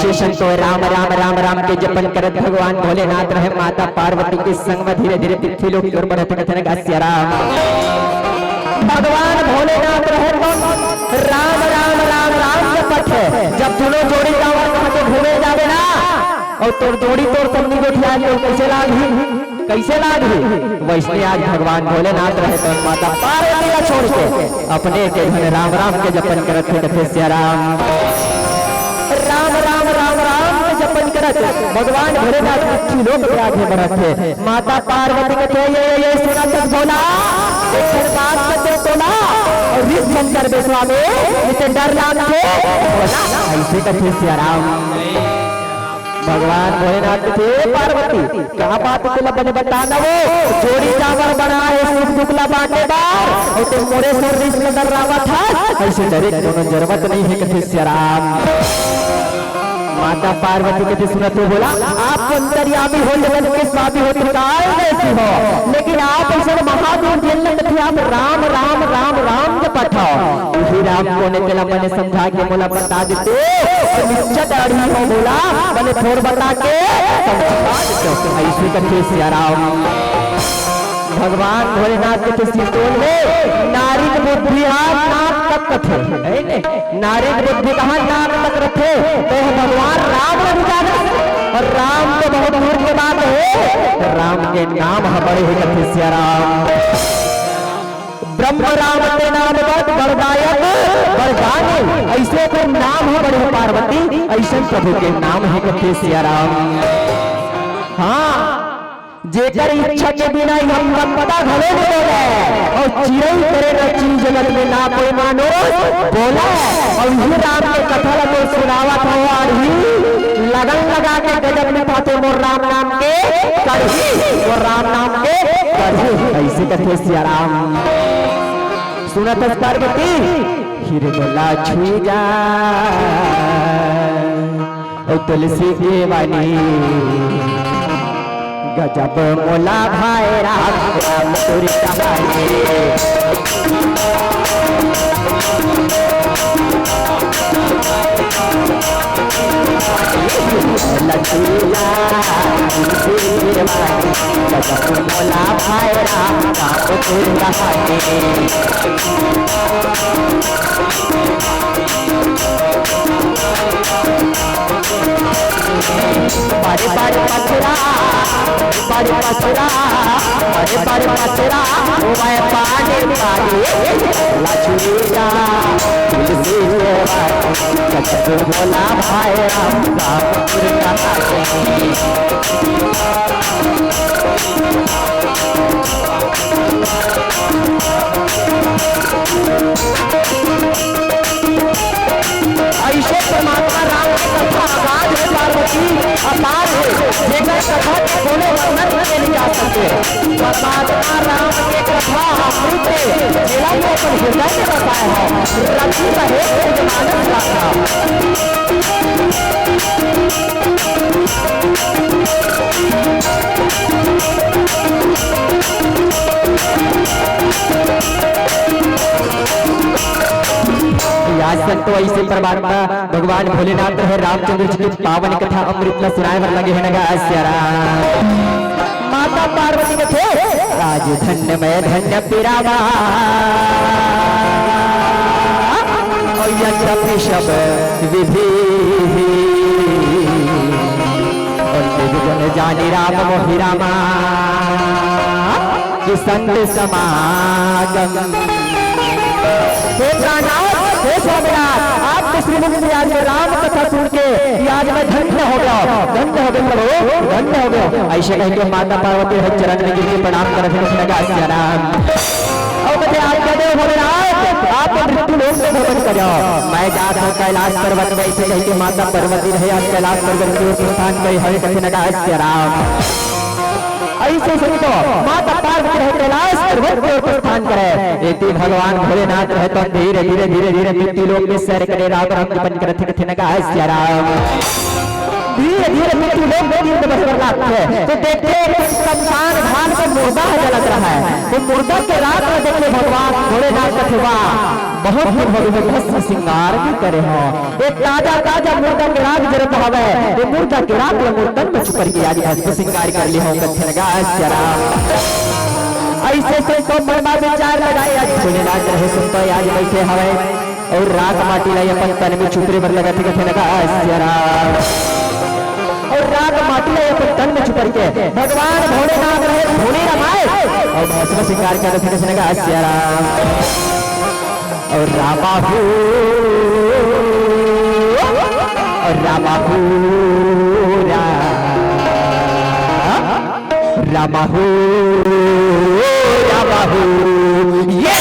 विशेषण तो राम राम राम राम के जपन करत भगवान भोलेनाथ रहे माता पार्वती के संग में धीरे धीरे पृथ्वी लोक की ओर बढ़त कथन गास्य राम। भगवान भोलेनाथ रहे तो राम राम राम राम जपत है। जब दोनों जोड़ी जावर कहां तो घूमे जावे ना और तोर जोड़ी तोर सबनी को ठिया के कैसे लागी वैसे आज भगवान भोलेनाथ रहे तो माता पार्वती का छोड़ के अपने के धन राम राम के जपन करत थे कथे सिया राम राम राम राम राम के जपन करत भगवान भोलेनाथ पृथ्वी लोक के आगे बढ़त थे। माता पार्वती के थे ये सुना तक बोला एक बात करते बोला और विष शंकर बेसवा में इसे डर लाग थे बोला ऐसे कथे सिया राम। भगवान भोलेनाथ थे पार्वती क्या बात तुम बताना वो जोड़ी जावर बना है सुख दुखला बांटेदार और तुम मोरे सर रिस में डर रहा था ऐसे डरे दोनों जरूरत नहीं है कथे सिया राम। माता पार्वती के सुनत हो बोला आप अंतर्यामी हो जगत के स्वामी हो कैसी हो लेकिन आप ऐसे महादेव जेल थे आप राम राम राम राम के पठाओ उसी राम को ने पहला मैंने समझा के बोला बता देते और निश्चित अड़ी हो बोला मैंने थोड़ बता के ऐसी कथे सिया राम। भगवान भोलेनाथ के सिंदूर में नारी बुद्धि नाक तक रखे नारी बुद्धि कहा नाक तक रखे तो भगवान राम और राम तो बहुत दूर के बात है राम के नाम बड़े ही कथे सिया राम। ब्रह्म राम के नाम वरदायक वरदानी ऐसे को नाम है बड़े पार्वती ऐसे प्रभु के नाम है कथे सिया राम। हाँ जेकर इच्छा के बिना हम पता घरे में बोले और चिरई करे न चीज जगत में ना कोई मानो बोला और ये राम के कथा को सुनावत हो और ही लगन लगा के गजब में पाते मोर राम नाम के करही और राम नाम के करही ऐसे कथे सिया राम। सुनत पार्वती हीरे बोला छुई जा और तुलसी के वाणी गजब मोला भाई राम राम तुरी कहानी गजब मोला भाई राम राम तुरी कहानी बड़े बड़े पथरा बड़े पथरा बड़े बड़े पथरा ओ मैं पानी पानी लचुरिया तुलसी गजब बोला भाई राम राम ऐसे परमात्मा राम की कथा आगाज है पार्वती अपार है जेकर कथा बोले वर्णन किए नहीं जा सकते। परमात्मा राम की कथा अमृत है जिला को अपन हृदय में बताया है रखी रहे मानस रखा आज तक तो ऐसे परमात्मा भगवान भोलेनाथ है रामचंद्र जी की पावन कथा अमृत में सुनाए पर लगे हैं माता पार्वती के थे राज धन्य में धन्य पिरावा और यज्ञ ऋषभ विधि और जानी राम मोहि रामा कि संत समागम आपको श्रीमुख आज राम कथा सुन के आज मैं धन्य हो गया धन्य हो गया ऐसे कह के माता पार्वती हर चरण में गिर के प्रणाम करते लगा राम और कहते आज कहते भोलेनाथ आप मृत्यु लोक से भ्रमण करो मैं जात हूँ कैलाश पर्वत में ऐसे कह के माता पार्वती रहे आज कैलाश पर्वत की ओर प्रस्थान करे हरे कहते लगा राम। ऐसे सुनी तो माता पार्वती रहे कैलाश पर्वत की ओर प्रस्थान करे यदि भगवान भोलेनाथ रहे तो धीरे धीरे धीरे धीरे मृत्यु लोक में सैर करे राम राम जपन करते कहते लगा राम। धीरे धीरे मृत्यु लोक में तीर्थ बसवर लाते हैं तो देखते शमशान घाट पर मुर्दा जलत रहा है तो मुर्दा के रात में देखते भगवान भोलेनाथ का बहुत ही भव्य श्रृंगार भी करे हो। एक ताजा ताजा मुर्गा के राग जरत हवे, ये मुर्गा के राग ले मूर्तन में छुपर के आज भस्म श्रृंगार कर ली हो कथे लगा जरा ऐसे से तो मनमा विचार लगाए आज भोलेनाथ रहे सुनतो आज बैठे हवे और राग माटी लाई अपन तन में छुपरे भर लगा कथे लगा जरा और राग माटी लाई अपन तन में छुपर के भगवान भोलेनाथ रहे धुनी रमाए और भस्म श्रृंगार कर कथे लगा जरा और राबाहू राबाहू राबाहू राबाहू ये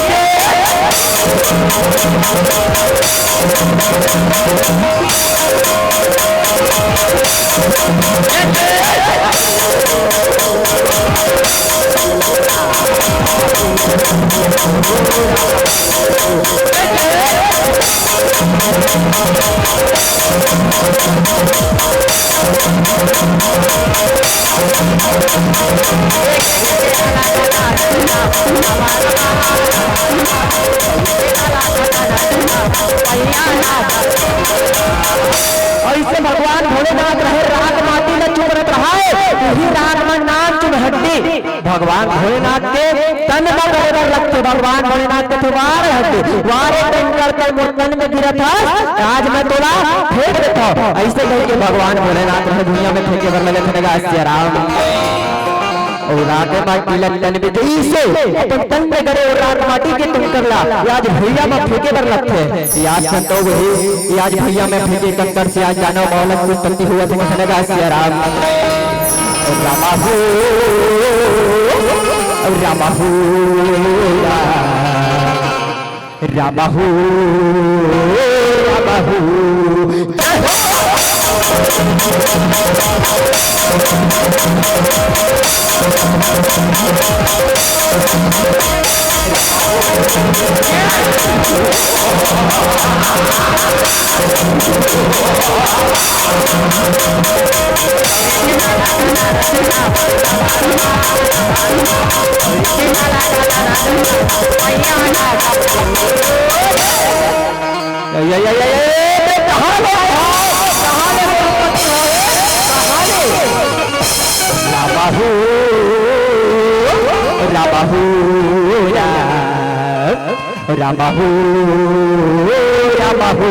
ऐसे भगवान भोलेनाथ रहे राग माटी में चुप रहा है राग में नाम चुप हड्डी भगवान भोलेनाथ के तन में बराबर लगते भगवान भोलेनाथ के वार हड्डी वारे कर मूर्तन में गिरा था आज मैं तोड़ा फेंक देता हूं ऐसे करके भगवान भोलेनाथ रहे दुनिया में फेंके भर लगे थे लगा राम और राग माटी लगन विधि से अपन तन में करे और राग माटी के तुम करला आज भैया में फेंके बर लगते याद संतो वही आज भैया में फेंके कंकर से आज जानो मौलक कुछ तंती हुआ थे लगा सिया राम और रामाहू रामाहू रामाहू रामाहू राबाहू राबाहू राबाहू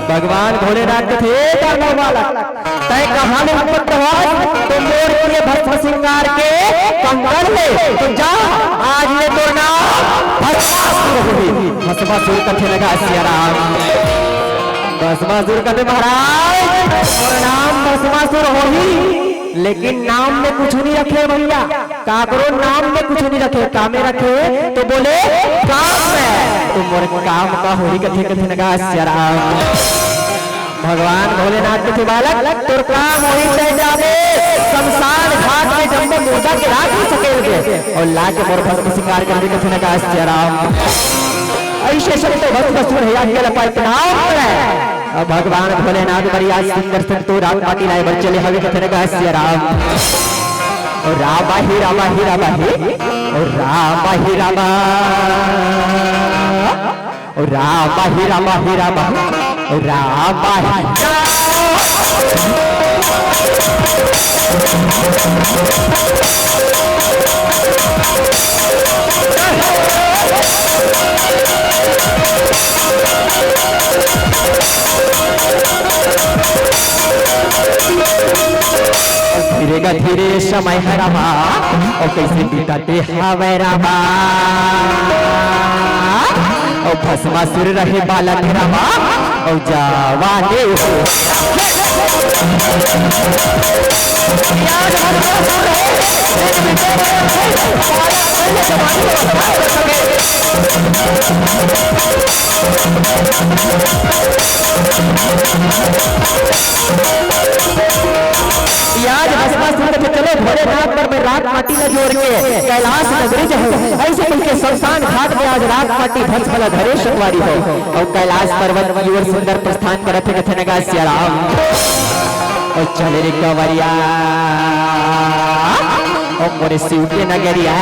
भगवान भोलेनाथ थे वाला तय कहा में उत्पन्न हुआ तो मोर के भस्म श्रृंगार के कंगन में तो जा आज ने तो नाम भस्मासुर कथे लगा सिया राम भस्मासुर कथे महाराज और नाम भस्मासुर हो ही लेकिन नाम में कुछ नहीं रखे भैया काकरो नाम में कुछ नहीं रखे काम में रखे तो बोले काम में तो मोर काम का होली कथे कथे लगा सिया राम भगवान भोलेनाथ के बालक तोर काम होई से जावे शमशान घाट में जंबो मुर्दा के राख सके और ला के मोर भस्म श्रृंगार कर कथे लगा सिया राम ऐसे सब तो भक्त वस्तु है याद के लपाई नाम है अब भगवान भोलेनाथ बढ़िया सुंदर संतो राम माटी लाए बच्चे ले हवे कथे लगा सिया राम और रामा ही रामा ही रामा ही और रामा ही रामा और रामा ही रामा ही रामा और रामा धीरे धीरे समय है रामा और कैसे बीताते हवे रामा और भस्मासुर रहे बालक रामा और जवानी हो याद के चलो भोलेनाथ पर मैं रात माटी में जोड़ के कैलाश नगरी जो है ऐसे करके शमशान घाट में आज रात माटी भस्म वाला धरे सवारी हो और कैलाश पर्वत की ओर सुंदर प्रस्थान करते कथे नगा सियाराम और चले रे कंवरिया और मोरे शिव के नगरिया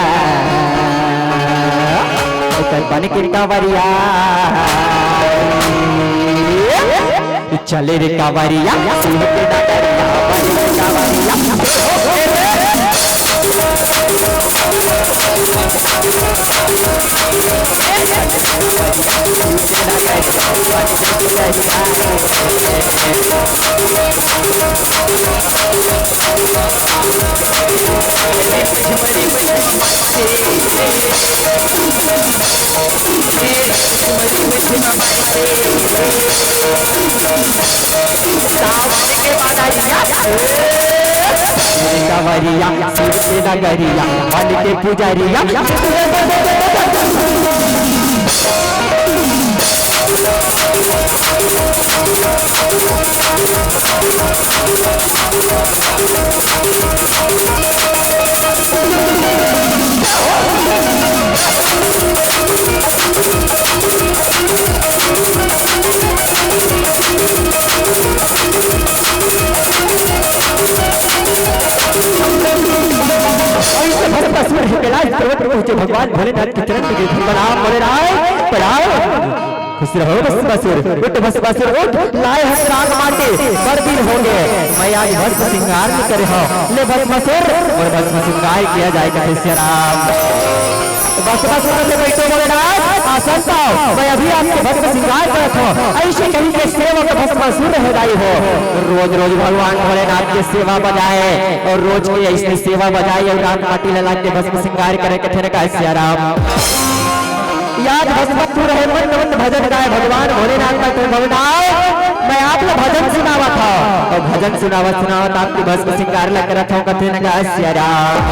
और बन के कंवरिया चले रे कंवरिया शिव के नगरिया कंवरिया शिव के नगरिया बन के पुजारिया भगवान भोलेनाथ के चरण में प्रणाम प्रणाम खुश रहो भस्मासुर उठ भस्मासुर उठ लाए हम राग माटे पर दिन हो गए मैं आज भस्म श्रृंगार नहीं करे हो ले भस्मासुर और भस्म श्रृंगार किया जाएगा सियाराम भस्मासुर से बैठो भोलेनाथ आसन पाओ मैं अभी आपको भस्म श्रृंगार करत हो ऐसे कहीं के सेवक भस्मासुर रह गई हो रोज रोज भगवान भोलेनाथ की सेवा बजाए और रोज की ऐसी सेवा बजाए और रात माटी लगा के भस्म श्रृंगार करे कथे नगा सियाराम याद भस्मासुर है मन मन भजन गाए भगवान भोलेनाथ का भगवान मैं आपको भजन सुनावा था और भजन सुनावत आपकी भस्म श्रृंगार लग रहा था कथे नगा सियाराम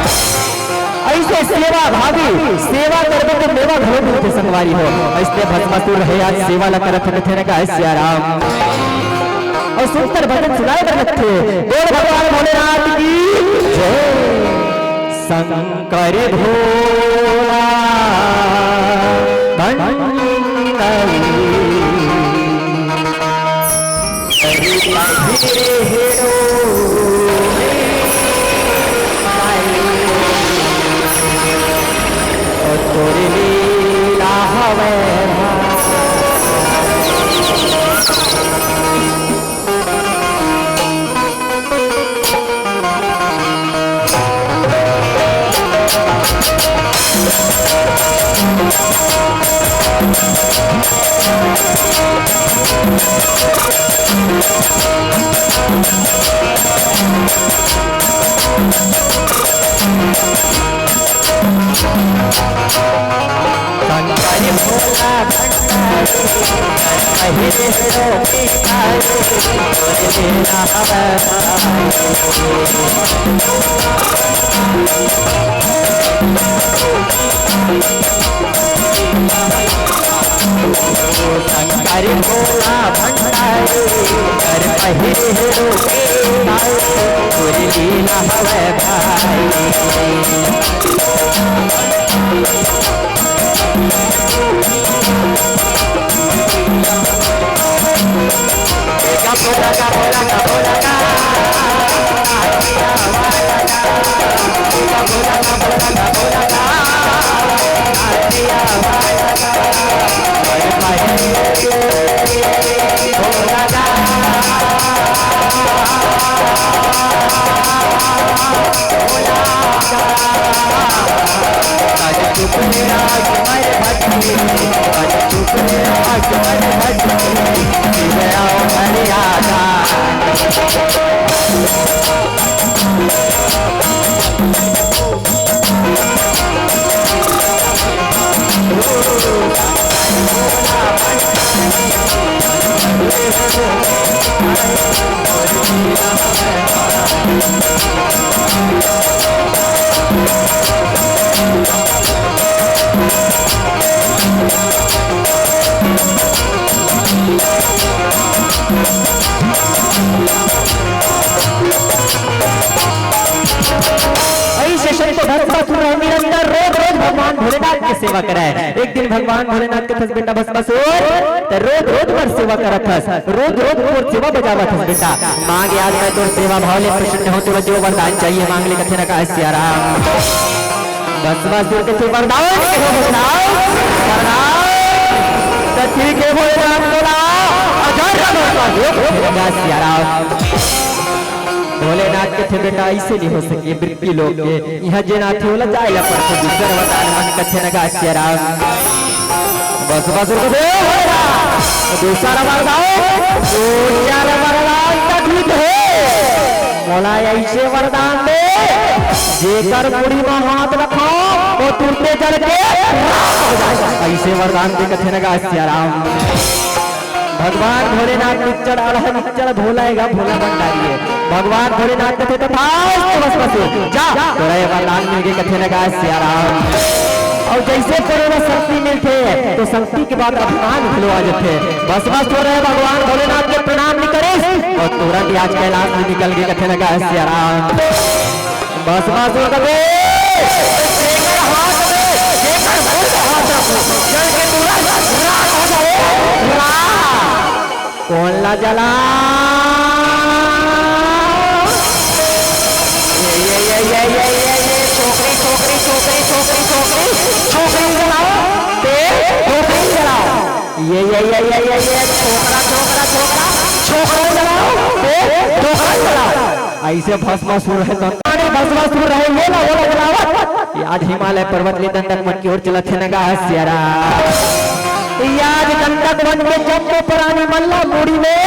ऐसे सेवा भावी सेवा करने के मेवा घरों में संगवारी हो ऐसे भस्मासुर है आज सेवा लग रहा था कथे नगा सियाराम और सुंदर भजन सुनाए कर रखे बोल भगवान भोलेनाथ की जय शंकर भोला तोरे लीला हवे शंकर भोला भंडारी कर पहिरे तोरी लीला हवे भाई सेवा करे। एक दिन भगवान भोलेनाथ के थस बेटा भस्मासुर तो रोज रोज मोर सेवा करत हस, रोज रोज मोर सेवा बजावत हस बेटा। मांगे आज मैं तोर सेवा भाव ले प्रसन्न हो, तो जो वरदान चाहिए मांग ले। कथे न कहा सियाराम भस्मासुर के वरदान तो ठीक है भोलेनाथ बोला सियाराम। भोलेनाथ के थे बेटा ऐसे नहीं हो सके वृत्ति लोग के यहाँ जे नाथ होला जाएला पड़ते दूसरा वरदान मन कथे न सियाराम। भस्मासुर को दे दूसरा वरदान ठीक है मोला ऐसे वरदान दे जेकर मुड़ी में हाथ रखो वो टूटते जल के ऐसे वरदान दे कथे न सियाराम। भगवान भोलेनाथ निच्चड़ अड़ह निच्चड़ भोलाएगा भोला भंडारी है। भगवान भोलेनाथ कथे तो भस्मासुर जा तोरा ये वरदान मिल गए कथे न सियाराम। और जैसे करोना शक्ति मिलते तो शक्ति के बाद अभिमान भूलो आ जाते। भस्मासुर है भगवान भोलेनाथ के प्रणाम नहीं करे और तुरंत आज कैलाश में निकल गए कथे न सियाराम। भस्मासुर कहे कौन ला जला छोकरी छोकरी छोकरी छोकरी छोकरी छोकरी जलाओ छोकरी जलाओ ये छोकरा छोकरा छोकरा छोकरा जलाओ छोकरा जलाओ। ऐसे भस्मासुर है भस्मासुर रहेंगे ना वो जलाओ। आज हिमालय पर्वत ले दंडक मन की ओर चला थे नगा सियाराम। याद दंडक वन में जम्बो पुरानी मल्ला मुड़ी में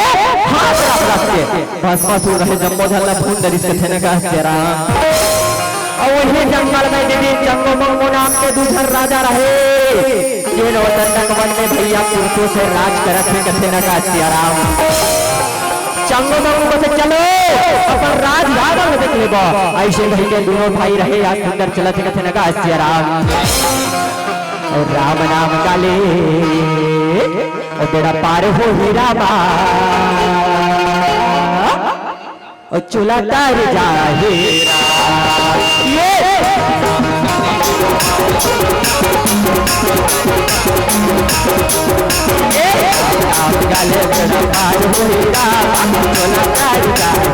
हाथ रख के भस्मासुर रहे जम्बो झल्ला फूल दरिस के थे न का सियाराम। और वही जंगल में दीदी जंगो मंगो नाम के दूसर राजा रहे ये नो दंडक वन में भैया पुरुषों से राज करत थे कथे न का सियाराम। चंगो मंगो से चलो अपन राज भागा में देख लेबो ऐसे कहीं के दोनों भाई रहे आज सुंदर चलत थे कथे न का सियाराम। और राम नाम काले और बेड़ा पार हो ही रामा और चूल्हा तार जाए ये राम काले बेड़ा पार हो ही रामा चूल्हा तार जाए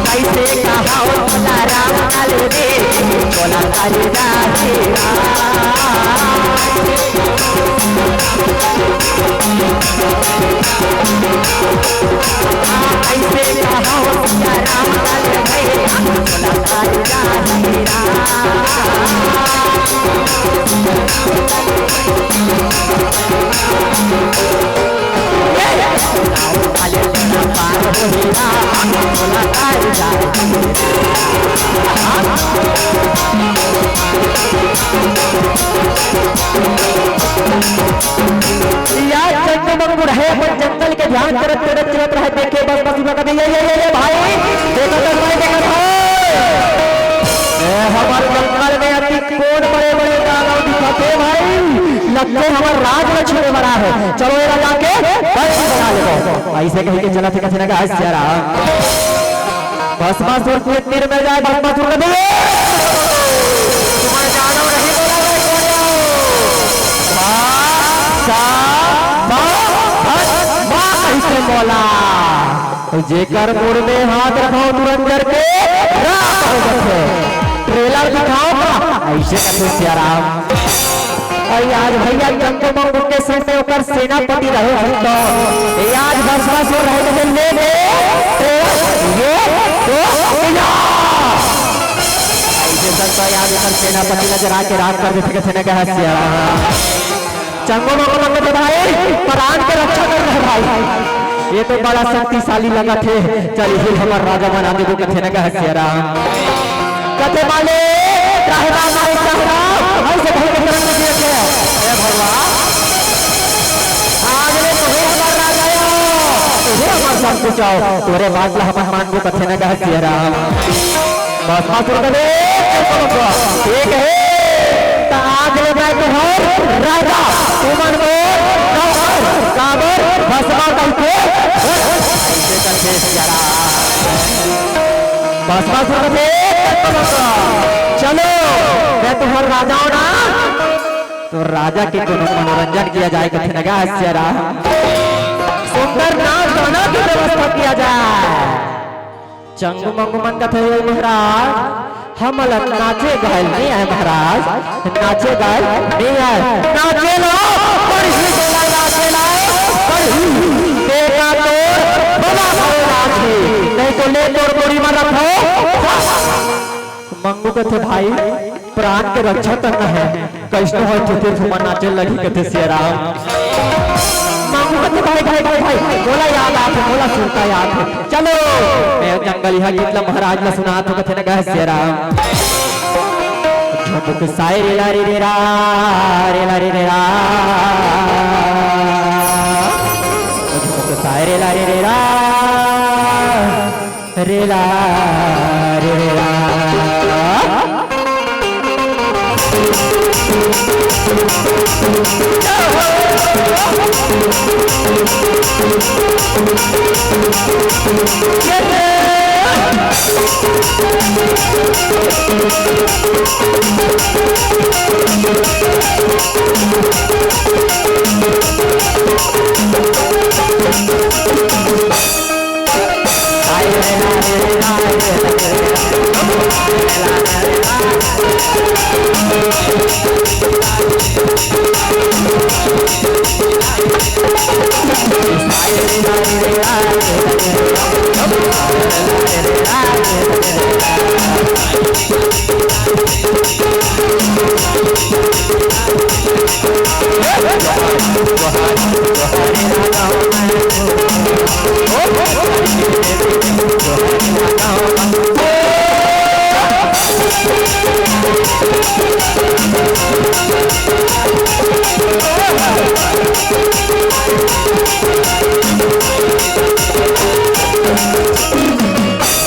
ऐसे कहा राम काले रे चोला तारी जाए ऐसे कहा राम काले रे चोला तारी जाए जंगल के ध्यान करत चलत रहे देखे बस बस ये भाई देखो तो भाई देखो हमारे जंगल में अति कोण बड़े बड़े दानव दिखते भाई लगते हमारे राज में छुड़े बड़ा है। चलो ये जाके बस बना ले ऐसे कहीं के चला थे कथे न का सियाराम। भस्मासुर को तीर में जाए भस्मासुर का तुम्हारे जानव नहीं बोला जेकर मुड़ में हाथ रखाओ तुरंत करके ट्रेलर दिखाओ ऐसे कथे सियाराम। और आज भैया जंगो मंगो के सामने होकर सेनापति रहे हम तो आज भस्मासुर रहे तो ले ले ये तो ऐसे संतो याद कर सेनापति नजर आके राज कर देते कथे न कहा सियाराम। जंगो मंगो के भाई प्राण के रक्षा कर रहे भाई ये तो बड़ा शक्तिशाली लगा थे। चलिए हमारा राजा बना दे कथे न कहा सियाराम। कथे माले ऐसे कहीं के चरण में दिए हे भगवान आज ले तो हमारा राजा तुझे हमारा सब कुछ आओ तोरे बात ला हम मान को कथे न कहा सियाराम। भस्मासुर का ठीक है तो आज ले मैं तो हर राजा तुमन को काबर भस्मा करके ऐसे करके सियाराम। बस बस चलो मैं तुम्हारा राजा हूं ना, तो राजा के को मनोरंजन किया जाए कथे लगा सुंदर नाच गाना की व्यवस्था किया जाए। चंगू मंगू मन कथे महाराज हम नाचे गायल नहीं आए महाराज, नाचे गायल नहीं आए, नाचे लो नाचे नहीं तो ले तोड़ बोरी में रखो। मंगू कथे भाई प्राण के रक्षा करना है, कैसे हो थे तुम नाचे लगी कथे सियाराम। मंगू कथे भाई भाई भाई भाई बोला याद आते बोला सुनता याद है। चलो मैं जंगल यहाँ गीतला महाराज ने सुना तो कथे लगा सियाराम। झुक साई रे ला रे रे रा रे ला रे रे रा झुक साई रे ला रे रे रा रे ला रे रे रा।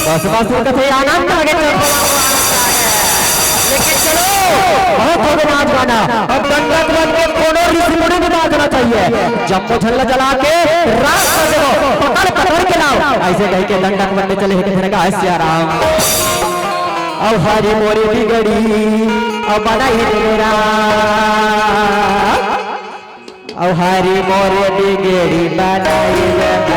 बस बस कथे आनंद आ गया, लेकिन चलो बहुत हो गया नाच गाना। अब दंडक बन के कोनो ऋषि मुनि भी नाचना चाहिए। जम्मू झल्ला जला के रात कर दो पकड़ पकड़ के लाओ, ऐसे कह के दंडक बनने चले कथे लगा सियाराम। अब हरी मोरी बिगड़ी अब बनाई मेरा, अब हरी मोरी बिगड़ी बनाई मेरा।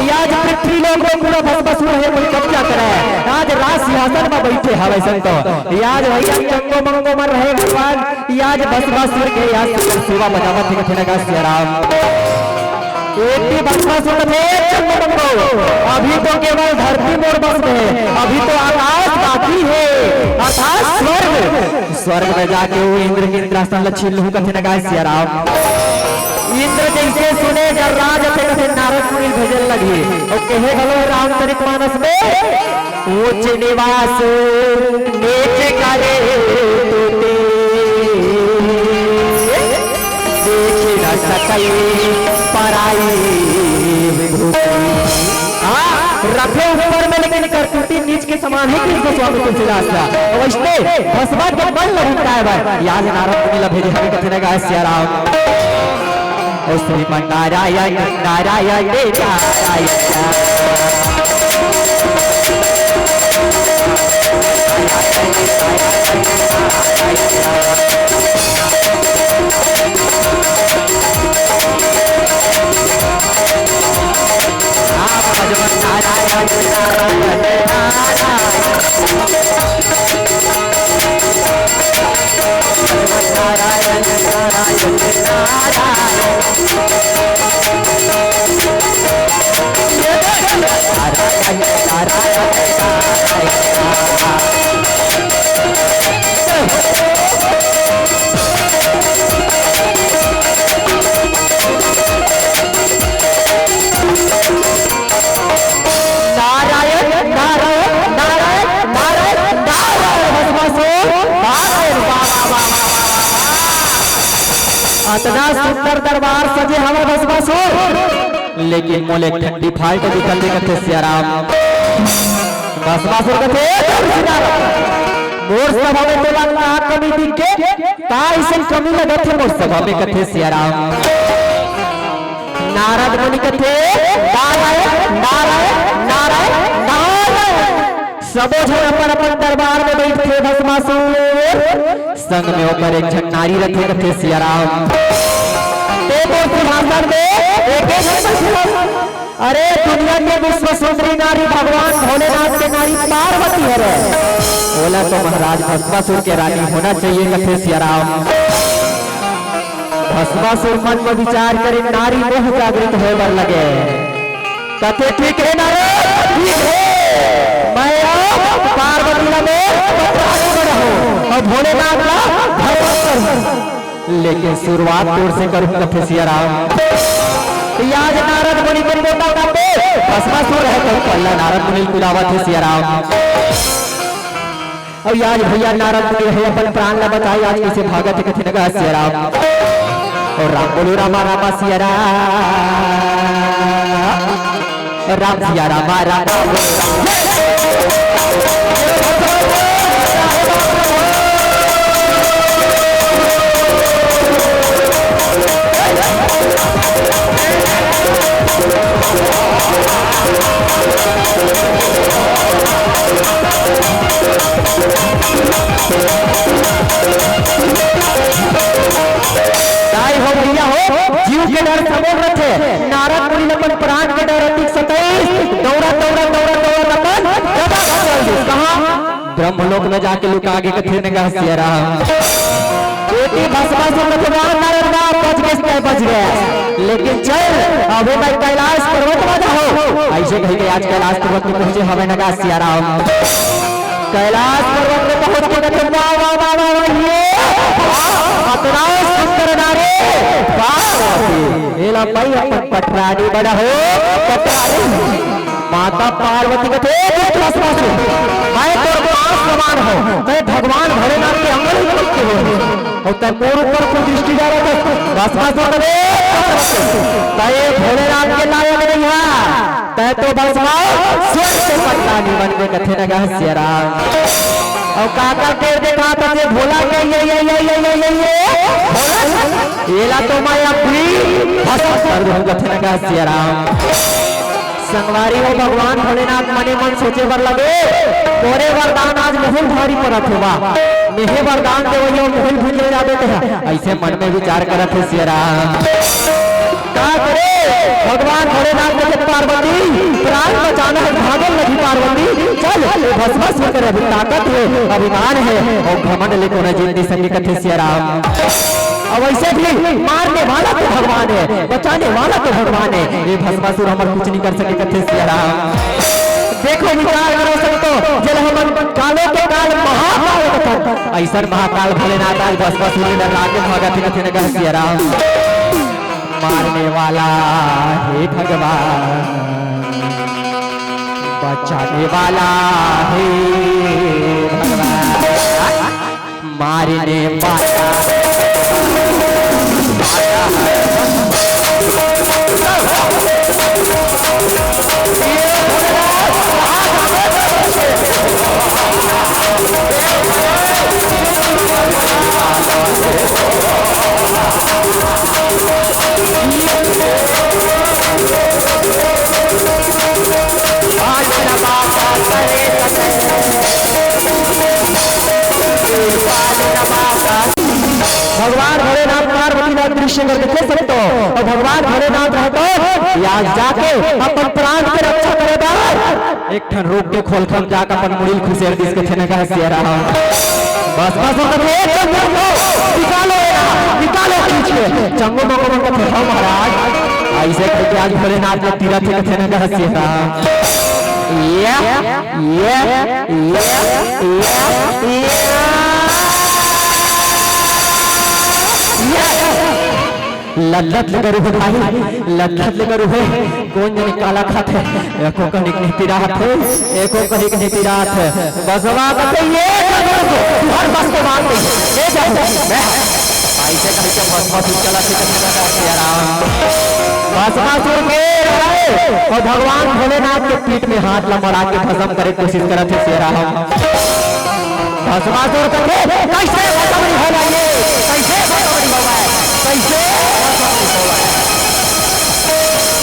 आज पृथ्वी लोग पूरा बस बस रहे कोई कब्जा करे, आज राज सिंहासन में बैठे हवे संतो, आज भैया चंगो मंगो मर रहे भगवान, आज बस बस के आज सेवा बजावत कथे लगा सियाराम। एक बस बस थे चंगो मंगो, अभी तो केवल धरती मोड़ बस है, अभी तो आकाश बाकी है, अर्थात स्वर्ग। स्वर्ग में जाके वो इंद्र के इंद्रासन लक्ष्मी लहू कथे लगा सियाराम। इंद्र जैसे सुने जब राज कथे नारद मुनि भजन लगी और कहे गलो रामचरितमानस में ऊंच निवास नीच करे तूते देख न सके पराई विभूति। रखे ऊपर में लेकिन करतूती नीच के समान है कि स्वामी तुलसीदास का वैष्णे भस्मा के बल लगता है। याद नारद मुनि भेजे हमें कथे लगा सियाराम। ओ श्रीमन नारायण नारायण इतना सुंदर दरबार सजे हमारे भस्मासुर, लेकिन मोले ठंडी फाइट निकल कथे सियाराम भस्मासुर कथे मोर सभा में तो लगता कमी दिख के का ऐसे कमी लगत है मोर सभा में कथे सियाराम नारद मुनि कथे नारायण नारायण नारायण नारायण सबो जन अपन अपन दरबार में बैठे भस्मासुर संग में ऊपर एक झन नारी रखे कथे सियाराम सिंहासन में एक अरे दुनिया के विश्व सुंदरी नारी भगवान भोलेनाथ के नारी पार्वती है बोला तो महाराज भस्मासुर के रानी होना चाहिए कथे सियाराम भस्मासुर मन में विचार करे नारी मोह जागृत हो बर लगे कथे ठीक है नारद ठीक है मैं पार्वती में और भोलेनाथ का भगवान लेकिन शुरुआत तोड़ से करूं कथे सियाराम आज नारद मुनि को बोलता काटे भस्मासुर है तो पल्ला नारद मुनि कुलावा थे सियाराम और आज भैया नारद मुनि है अपन प्राण न बताई आज कैसे भागत कथे नगा सियाराम और राम बोलो रामा रामा सियाराम राम सिया रामा राम हो भैया हो जीव के डर सबोर रखे नारद मुनि अपन प्राण के डर अधिक 27 दौड़ा दौड़ा दौड़ा दौड़ा अपन गदा चल कहां ब्रह्मलोक में जाके लुका आगे कथे ने कहा सियाराम बेटी भस्मासुर में भगवान नारद बच गया लेकिन चल अबे मैं कैलाश पर्वत में जाओ ऐसे कही आज कैलाश पर्वत में पहुंचे हमें न कहा सियाराम कैलाश पर्वत में पहुंच के कथे ये अतना सुंदर नारी पार्वती एला भाई अपन पटरानी बड़ा हो पटरानी माता पार्वती कथे भस्मासुर मैं तो समान हो मैं भगवान भोलेनाथ के अंगल के हो और तय मोर ऊपर को दृष्टि जा रहा है भस्मासुर कथे तय भोलेनाथ के लायक नहीं है तय तो भस्मासुर से पटरानी बन के कथे न कहा सियाराम और काका के देखा था ये भोला के ये एला तो मैं अपनी फसल कर दूं कथे न कहा सियाराम संगवारी हो भगवान भोलेनाथ मने मन सोचे बर लगे तोरे वरदान आज महल भारी परत होवा मेहे वरदान देवयो महल भूल जाबे ते ऐसे मन में विचार करत है सियाराम का करे भगवान भोलेनाथ ने पार्वती प्राण बचाना है भागल नहीं पार्वती चल भस्मासुर करे अभी ताकत है अभिमान है और घमंड लेको न जिंदगी संगी कथे सियाराम अब ऐसे भी मारने वाला तो भगवान है बचाने वाला तो भगवान है ये भस्मासुर हमर कुछ नहीं कर सके कथे सियाराम देखो विचार करो सकतो जल हम कालो के काल महाकाल बता ऐसा महाकाल भोलेनाथ आज भस्मासुर ने रागे भगत कथे न कह सियाराम मारने वाला है भगवान बचाने वाला है भगवान मारने वाला मनुष्य कर देखे सकते हो और भगवान भोलेनाथ रहते या जाके अपन प्राण के रक्षा करेगा एक ठन रोक के खोल खम जाकर अपन मुड़िल खुशेर दिस के थने का सियारा बस बस निकालो खींच के चंगो मंगो को फसाओ महाराज ऐसे करके आज भोलेनाथ ने तीरथ के थने का सियारा लल्लत लगा रुहे भाई लल्लत लगा रुहे कौन जने काला खाते एको कनिक नहीं पिरात है एको कनिक नहीं पिरात है बसवा कहते ये हर बस को मार दे ले जाओ मैं ऐसे करके बसवा तू चला के राम बसवा सुर के और भगवान भोलेनाथ के पीठ में हाथ लमड़ा के भस्म करे कोशिश करत है शेरा हम बसवा सुर के कैसे भस्म होला ये कैसे भस्म होला कैसे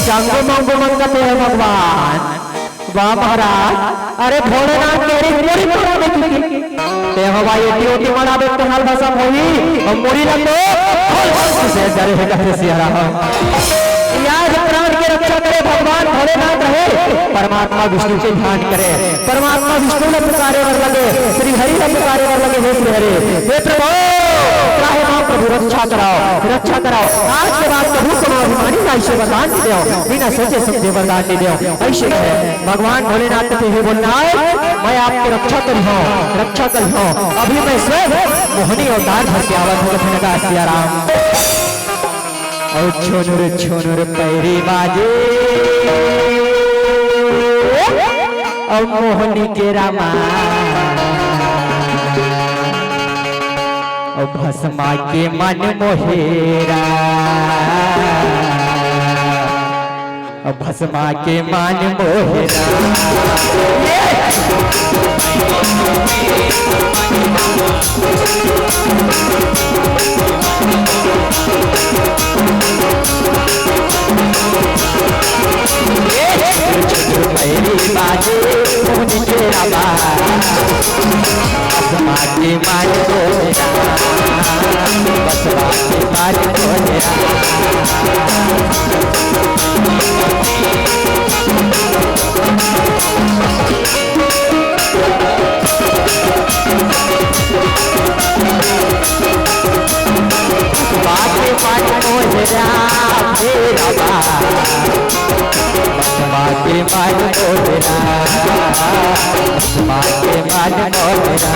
चंगो मंगो मंगते हैं भगवान वाह महाराज अरे भोलेनाथ तेरी पूरी पूरी देखी ते हवा ये ड्यूटी मना दे तो हाल भाषा होई और मोरी लग दो से डरे है कहते सियारा याद प्राण की रक्षा करे भगवान भोलेनाथ रहे परमात्मा विष्णु के ध्यान करे परमात्मा विष्णु ने पुकारे वर लगे श्री हरि ने पुकारे वर लगे हे श्री हरि हे प्रभु चाहे मां प्रभु रक्षा कराओ आज के बाद प्रभु को अभिमानी का ऐसे वरदान दे दो बिना सोचे समझे वरदान दे दो ऐसे भगवान भोलेनाथ कहते हैं बोलना मैं आपकी रक्षा करी हूं अभी मैं स्वयं मोहनी अवतार धर के आवत हूं कहने का सियाराम और छोनुर पैरी बाजे और मोहनी के रामा और भस्मा के मन मोहेरा और भस्मा के मन मोहेरा मेरी बाजे मोहनी के रामा भस्मा के मन मोहेरा भस्मा के मन मोहेरा बाके मन मोहेरा तेरा बाके मन मोहेरा बाके मन मोहेरा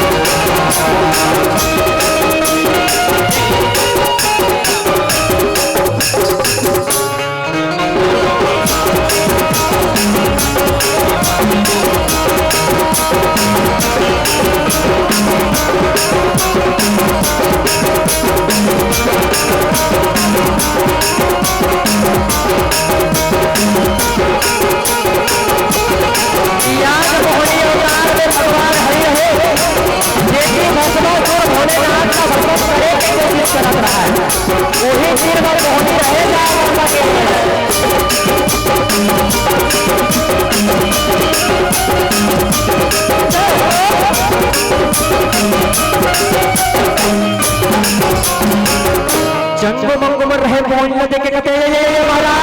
जंगो मंगो में रहे मोहन ने देखे कहते ये महाराज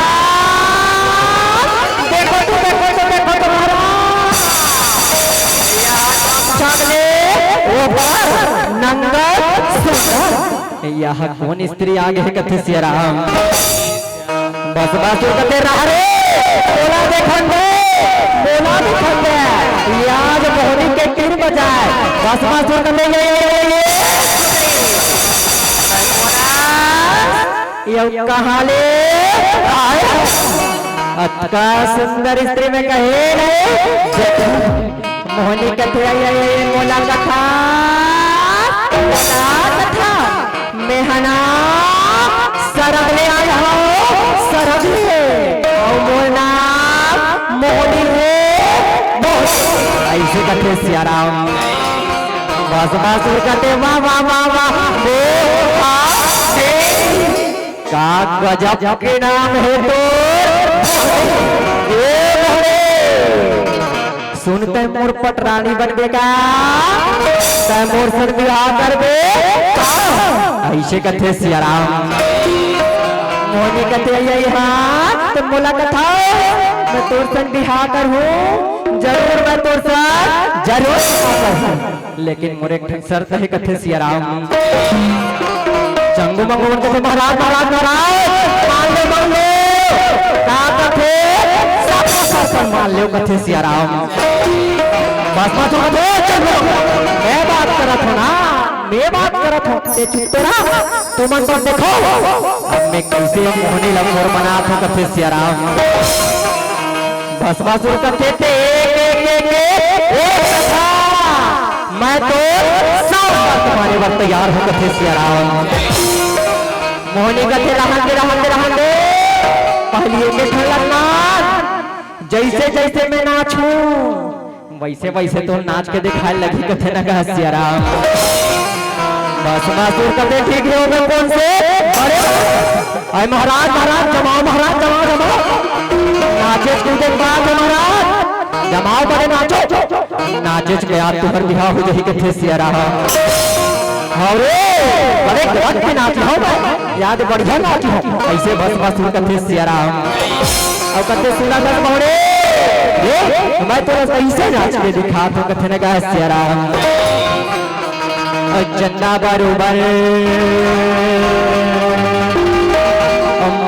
देखो तो महाराज चांदले ऊपर नंगा सुंदर यह कौन स्त्री आगे है कहते सियाराम बस कहते रहा रे बोला देखंगे याद मोहनी के तीर बजाए बस कहते ये कहाँ ले अतका सुंदर स्त्री में कहे मोहनी कथे मोला कथा मेहना सरग ले आया हो सरग ले और मोना मोहनी है ऐसे कथे सियाराम बासुर कहते वाह वाह वाह वाह का गजब के नाम है तो सुनते मोर पटरानी बनबे का मोर सर विवाह करबे ऐसे कथे सियाराम मोहनी कहते आई हाँ तुम बोला कथा मैं तोर संग बिहार कर हूँ जरूर मैं तोर संग जरूर कर लेकिन मोरे शर्त है कथे सियाराम चंगू मंगू कहते महाराज महाराज महाराज मान लो मान लो का कथे सब मान लो कथे सियाराम बस मत हो चलो मैं बात करत हूँ ना मैं बात करत हूँ ते चुप तो रहा तुम मन पर देखो अब मैं कैसे मोहनी लंगोर बना था कथे सियाराम भस्मासुर कथे थे एक कथा मैं तो सब तुम्हारे वक्त तैयार हूँ कथे सियाराम मोहनी कथे रहने पहले में ठलना जैसे जैसे मैं नाचूं वैसे वैसे तो नाच के दिखाए लगी कथे ना कहा सियाराम भस्मासुर कथे ठीक है मैं कौन से अरे अरे महाराज महाराज जमाओ महाराज जमाओ नाचे कूदे बाद महाराज जमाओ बड़े नाचो नाचे के यार तुम्हार बिहार हो जाही कथे सियाराम अरे बड़े गलत के नाच हो याद बढ़िया नाच हो ऐसे भस्मासुर कथे सियाराम और कथे सुना कर मोरे ये मैं तो कैसे नाच के दिखा तो कथे न कहा सियाराम चंदा बरोबर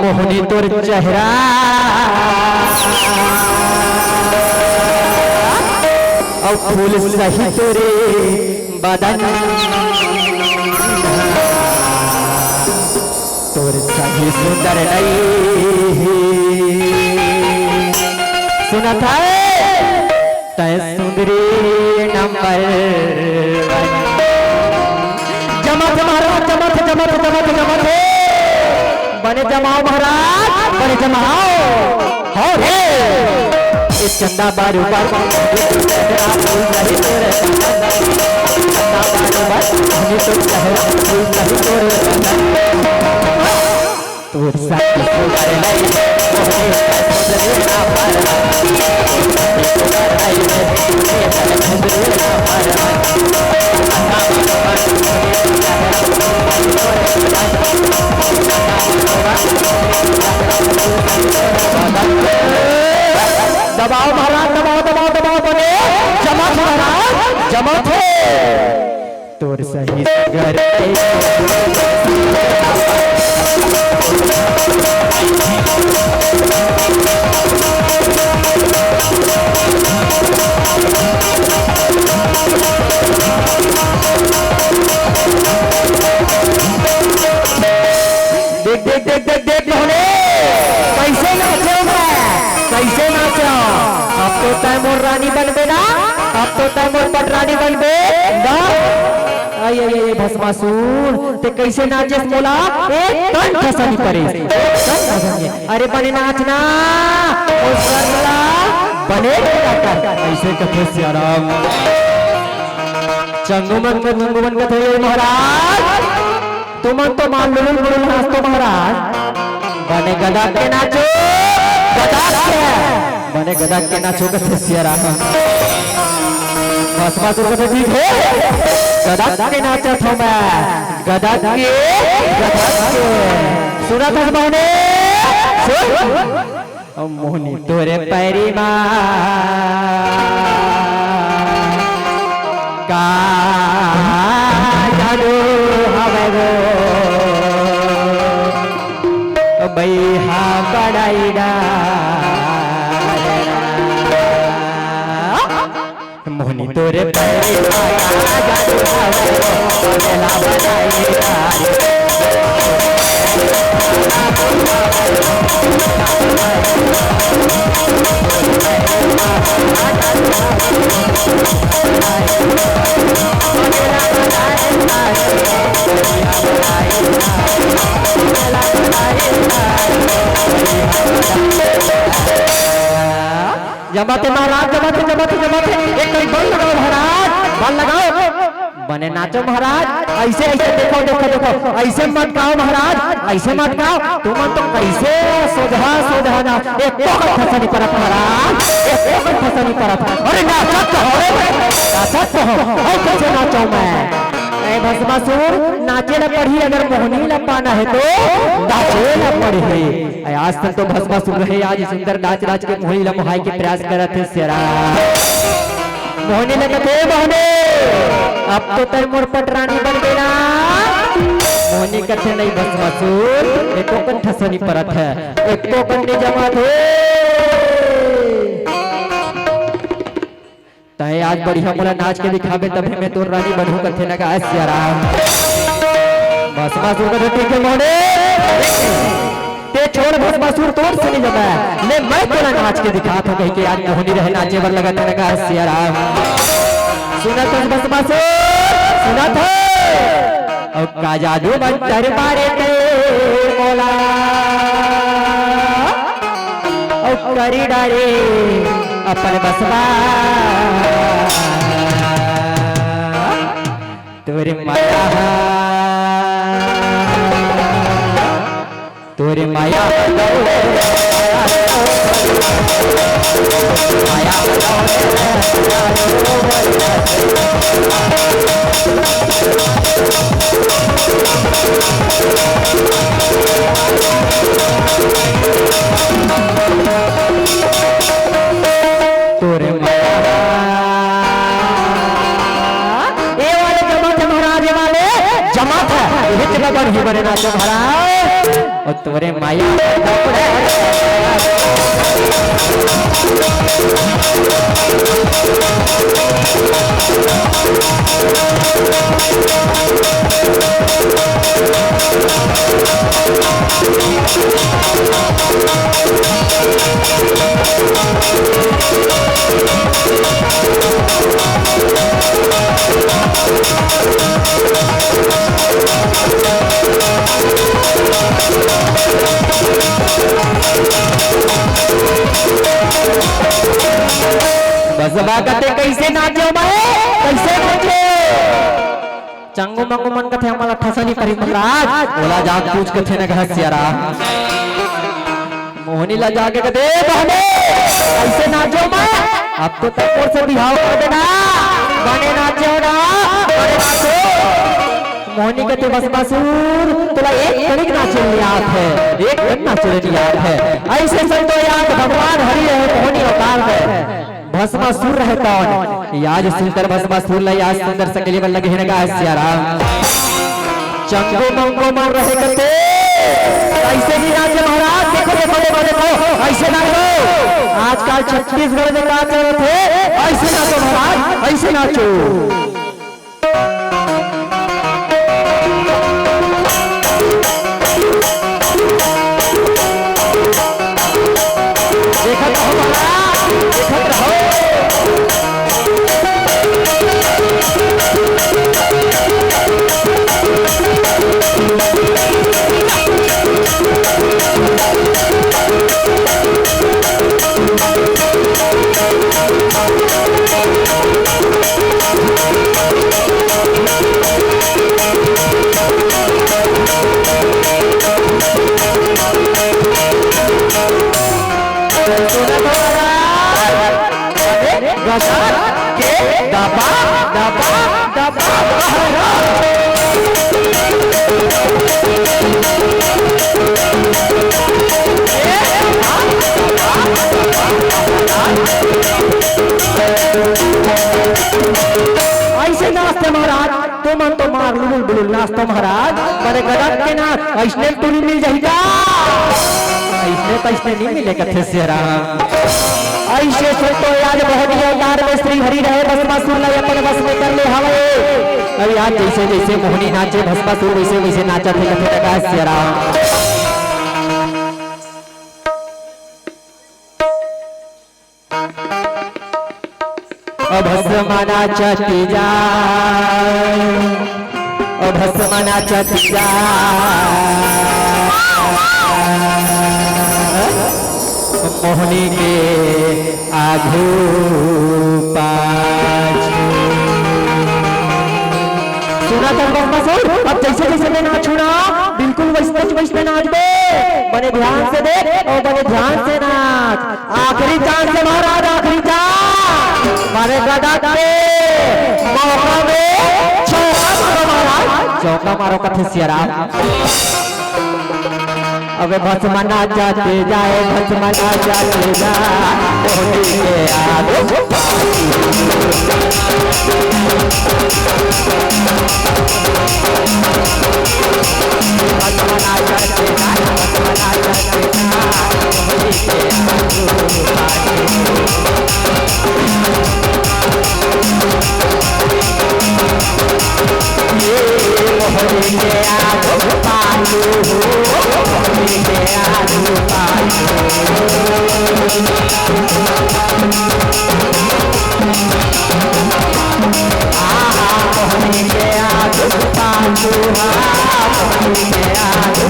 मोहनी तोर चेहरा और फूल सही तोरे बदन तोर सही सुंदर नहीं सुना था तय सुंदरी नंबर जमत महाराज जमत बने जमाओ महाराज बने जमाओ हो रे इस चंदा बारू पर तोर साथी दबाओ महाराज दबाओ बने जमा महाराज जमा थे तोर सही घर देख होने कैसे नाचो कैसे नाचो अब तो तय मोर रानी बनबे ना अब तो तय मोर पटरानी बनबे आइए भस्मासुर ते कैसे नाचे बोला एक तन फसनी करे अरे बने नाचना बने ऐसे कथे सियाराम चंगुमन कथे महाराज तुम तो मान लो नाच तो महाराज बने गदा के नाचो बने गदा के नाचो कथे सियाराम भस्मासुर कथे ठीक है गदा के नाचा था मैं गदा के सुना था बहने मोहनी तोरे पैरी माँ का जादू हवे गो बैहा बड़ाईडा मोहनी तोरे पैरी माँ का जादू हवे गो बैहा बड़ाईडा जमाते महाराज जमाते एक बल लगाओ महाराज बल लगाओ बने नाचो महाराज ऐसे देखो ऐसे मत गाओ महाराज ऐसे मत गाओ तुम तो कैसे सोधा ना एक फसनी परत महाराज एक फसनी परत अरे नाचत हो और कैसे नाचो मैं भस्मासुर नाचे न पढ़ी, अगर मोहनी न पाना है तो नाचे न पढ़े। आज तक तो भस्मासुर रहे, आज सुंदर नाच नाच के मोहनी ला मोहाई के प्रयास करत है सेरा। मोहनी लगते मोहने, अब तो तेरे मोर पटरानी बन गई ना। मोहनी कथे नहीं भस्मासुर, एको कन ठसनी परत है, एको कन नहीं जमा थे। तय आज बढ़िया मोला नाच के दिखावे, तब मैं तोर रानी बनू कथे लगा सियारा। भस्मासुर का ठीक है मोहने, ते छोड़ भस्मासुर तोर से नहीं जमा, ले मैं तोला नाच के दिखात हो कहीं के आज मोहनी रहे नाचे बर लगा लगा सियारा। सुनत है भस्मासुर, सुनत है और का जादू मंतर मारे ते मोला और करी डारे अपन बसवा तोरे माया, तोरे माया तोरे जमात है हित लगन ही बने नाच महाराज और तोरे माया बसवा कते कैसे नाचो मैं, कैसे नाचो चंगो मंगो मन कथे हमारा ठसनी करी महाराज। बोला जाग पूछ कथे न घस सियारा। मोहनी ला जाके कदे बहने कैसे नाचो मैं, अब तो तक से बिहाव कर देना, गाने नाचो ना गाने नाचो। मोहनी कथे भस्मासुर तुला एक कड़िक नाचो याद है, एक कड़िक नाचो याद है। ऐसे संतो याद भगवान हरि है मोहनी अवतार है, भस्मासुर रहे कौन याद सुंदर भस्मासुर ला याद सुंदर सकली बल लगे हिनगा सियारा। चंगो मंगो मन रहे कते ऐसे भी नाचे महाराज, देखो देखो देखो देखो ऐसे नाचो। आजकल छत्तीसगढ़ में नाच रहे थे, ऐसे नाचो महाराज, ऐसे नाचो। देखत रहो महाराज, देखत रहो। दबा दबा दबा ऐसे नाचते महाराज, तो मन तो मार बुलुल बुलुल नाचते महाराज। बड़े गदर के ना ऐसने टूरी मिल जाएगा, ऐसने तो ऐसने नहीं मिले कथे से ऐसे तो आज बहुत ही अवतार में श्री हरि रहे भस्मासुर ला अपन बस में कर ले हवे। अभी आज जैसे जैसे मोहनी नाचे भस्मासुर वैसे वैसे नाचत है कथे लगा सियारा। भस्मा नाचती जाए, भस्मा नाचती जाए, मोहनी के आघू पाछू। सुना था भस्मासुर, अब जैसे जैसे मैं नाचू ना बिल्कुल वैसे वैसे नाच दे, बड़े ध्यान से देख और बड़े ध्यान से नाच। आखिरी चांस से महाराज, आखिरी चांस मारे गदा के मौका में चौका मारा चौका मारो कथे सियाराम। अबे भस्मना जाते जाए भस्मना जाते जाए होली के आगे भस्मना जाते जाए भस्मना जाते जाए होली के होली के आगे पालू होली के आगे पालू होली के आगे पालू होली के आगे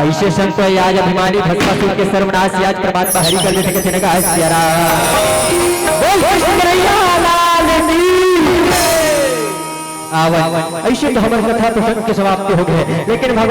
ऐसे संत आज अभिमानी भस्मासुर के सर्वनाश आज परमात्मा हरि कर देते कहते का ऐसे तो हमारी कथा तो संत के समाप्त हो गए, लेकिन भगवान